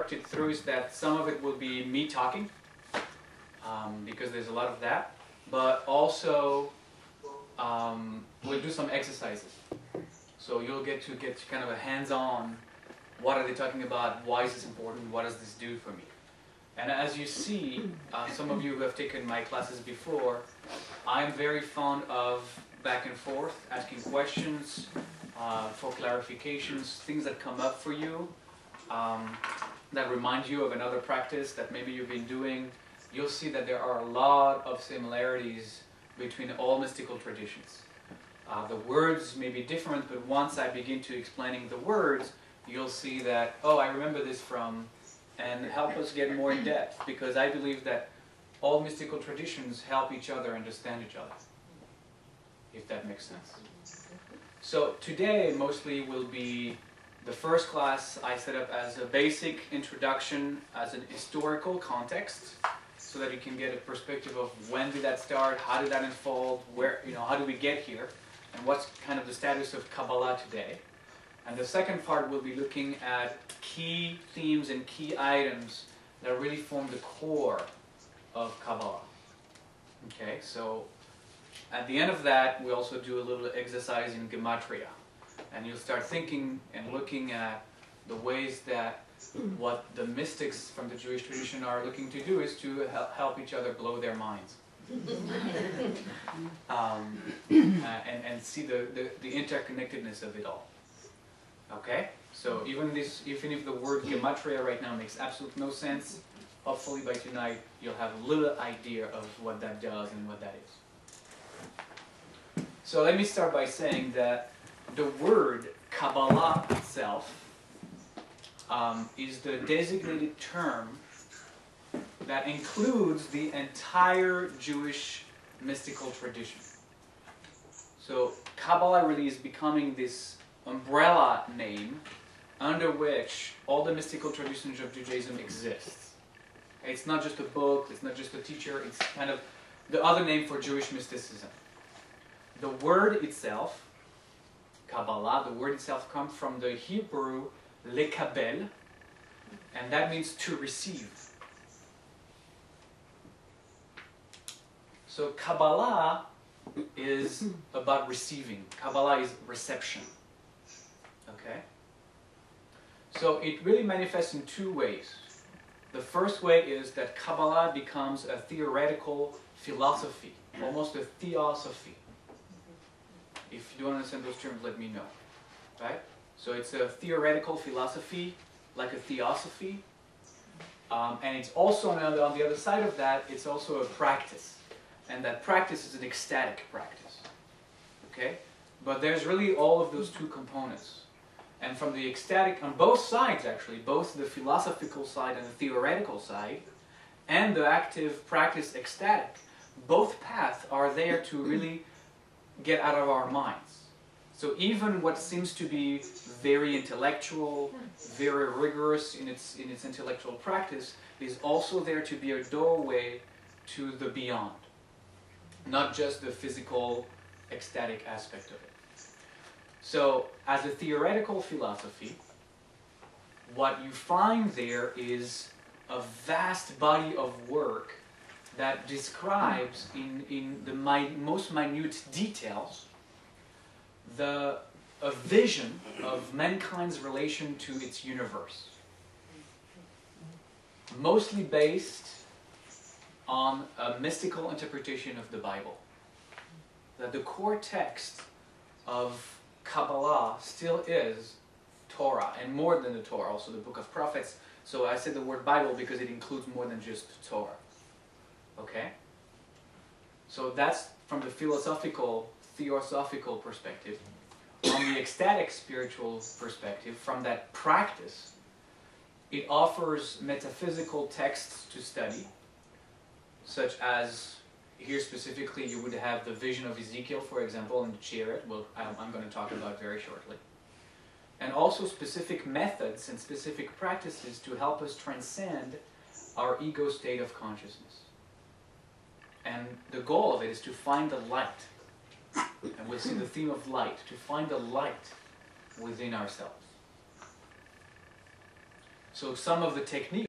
worked it through is that some of it will be me talking, because there's a lot of that, but also we'll do some exercises. So you'll get kind of a hands-on, what are they talking about, why is this important, what does this do for me? And as you see, some of you who have taken my classes before, I'm very fond of back and forth, asking questions for clarifications, things that come up for you, that remind you of another practice that maybe you've been doing. You'll see that there are a lot of similarities between all mystical traditions. The words may be different, but once I begin to explaining the words, you'll see that, oh, I remember this from, and help us get more in depth, because I believe that all mystical traditions help each other understand each other, if that makes sense. So today mostly will be the first class I set up as a basic introduction, as an historical context, so that you can get a perspective of when did that start, how did that unfold, where, how do we get here, and what's kind of the status of Kabbalah today. And the second part will be looking at key themes and key items that really form the core of Kabbalah. Okay, so at the end of that, we also do a little exercise in Gematria. And you'll start thinking and looking at the ways that what the mystics from the Jewish tradition are looking to do is to help each other blow their minds. And see the interconnectedness of it all. Okay? So even if the word Gematria right now makes absolutely no sense, hopefully by tonight you'll have a little idea of what that does and what that is. So let me start by saying that the word Kabbalah itself is the designated term that includes the entire Jewish mystical tradition. So Kabbalah really is becoming this umbrella name under which all the mystical traditions of Judaism exist. It's not just a book, it's not just a teacher, it's kind of the other name for Jewish mysticism. The word itself, Kabbalah, the word itself comes from the Hebrew lekabel, and that means to receive. So Kabbalah is about receiving. Kabbalah is reception. Okay? So it really manifests in two ways. The first way is that Kabbalah becomes a theoretical philosophy, almost a theosophy. If you don't understand those terms, let me know. Right? So it's a theoretical philosophy, like a theosophy. And it's also, on the other side of that, it's also a practice. And that practice is an ecstatic practice. Okay? But there's really all of those two components. And from the ecstatic, on both sides actually, both the philosophical side and the theoretical side, and the active practice ecstatic, both paths are there to really get out of our minds. So even what seems to be very intellectual, very rigorous in its intellectual practice, is also there to be a doorway to the beyond. Not just the physical, ecstatic aspect of it. So, as a theoretical philosophy, what you find there is a vast body of work that describes in the most minute details a vision of mankind's relation to its universe. Mostly based on a mystical interpretation of the Bible. That the core text of Kabbalah still is Torah, and more than the Torah, also the book of prophets. So I said the word Bible because it includes more than just Torah. Okay? So that's from the philosophical, theosophical perspective. On the ecstatic spiritual perspective, from that practice, it offers metaphysical texts to study, such as, here specifically you would have the vision of Ezekiel, for example, and the chariot, I'm going to talk about very shortly. And also specific methods and specific practices to help us transcend our ego state of consciousness. And the goal of it is to find the light. And we'll see the theme of light, to find the light within ourselves. So some of the techniques